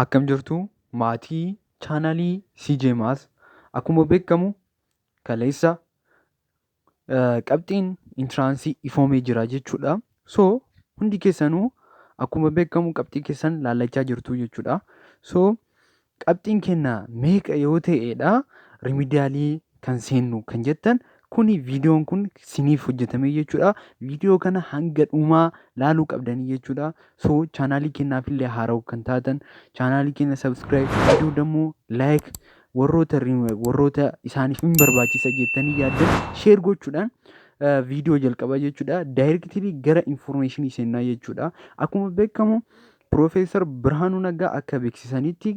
Akkam jirtu maatii chaanaalii CJ Maas. Akkuma beekamu kaleessa qabxiin intiraansii ifoomee jira jechuudha. So hundi keessanuu akkuma beekamu qabxii keessan laallachaa jirtu jechuudha. So qabxiin keenya meeqa yoo ta'edha rimidiyaalii kan seennu kan jettan kuni viidiyoon kun siniif hojjetame jechuudha. Viidiyoo kana hanga dhumaa laaluu qabdanii jechuudha. So chaanaalii keenyaafillee haarawa kan taatan chaanaalii keenya sabskiraayib gochuu dammoo laayik warroota isaaniif hin barbaachisa jettanii yaaddan sheer gochuudhaan viidiyoo jalqaba jechuudha. Daayirektirii gara infoormeeshinii seenaa jechuudha. Akkuma beekamu Piroofeesar Birhaanuu Naggaa akka beeksisanitti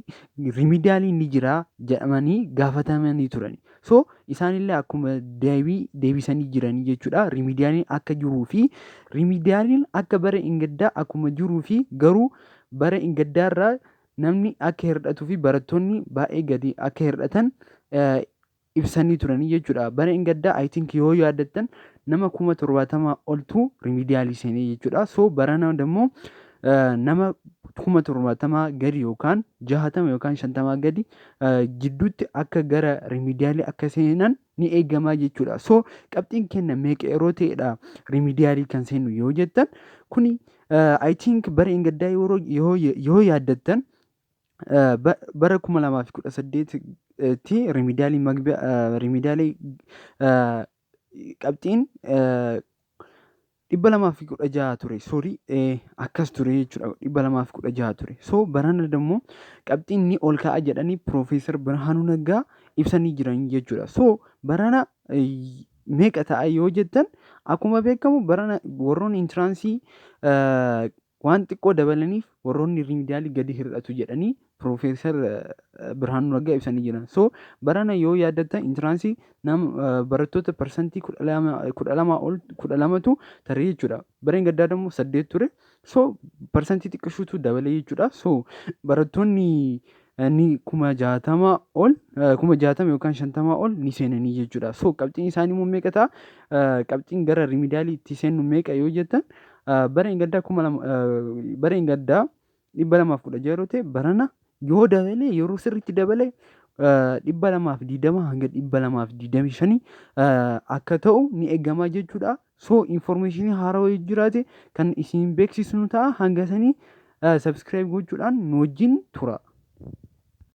rimidiyaaliin ni jira jedhamanii gaafatamanii turani. So isaanillee akkuma deebisanii jiranii jechuudha. Rimidiyaaliin akka jiruu fi rimidiyaaliin akka bara ingaddaa akkuma jiruu fi garuu bara ingaddaarraa namni akka hir'atuu fi barattoonni baay'ee gadi akka hir'atan ibsanii turanii jechuudha. Bara ingaddaa I think yoo yaaddattan nama 70,000 oltu rimidiyaalii seenee jechuudha. So barana dammoo nama 70,000 gadi yookaan 60 yookaan 50 gadi jidduutti akka gara rimidiyaalii akka seenan ni eegama jechuudha. So qabxiin keenya meeqa yeroo ta'edha rimidiyaalii kan seennu yoo jettan kuni I think bara ingaddaa yoo yaaddattan bara 2018tti rimidiyaalii qabxiin 216 ture. Sorry akkas ture jechuudha. 216 ture. So barana dammoo qabxiin ni ol ka'a jedhanii Piroofeesar Birhaanuu Naggaa ibsanii jiran jechuudha. So barana meeqa ta'a yoo jettan akkuma beekamu barana warroonni intiraansii waan xiqqoo dabalaniif warroonni rimidiyaalii gadi hir'atu jedhanii Piroofeesar Birhaanuu Naggaa ibsanii jiran. So barana yoo yaaddattan intiraansii barattoota parsantii 12tu tare jechuudha. Bara gaddaa dammoo 8 ture. So parsantii xiqqashuutu dabale jechuudha. So barattoonni ni 60,000 ol 60,000 yookaan 50 ol ni seenanii jechuudha. So qabxiin isaanii immoo meeqa ta'a? Qabxiin gara rimidiyaalii itti seennu meeqa yoo jettan bara gaddaa 216 yeroo ta'e barana yoo dabale yeroo sirriitti dabale 220 hanga 225 akka ta'u ni eegama jechuudha. So infoormeeshinii haarawaa yoo jiraate kan isin beeksisnu ta'a. Hanga sanii sabskiraayib gochuudhaan nu wajjin tura.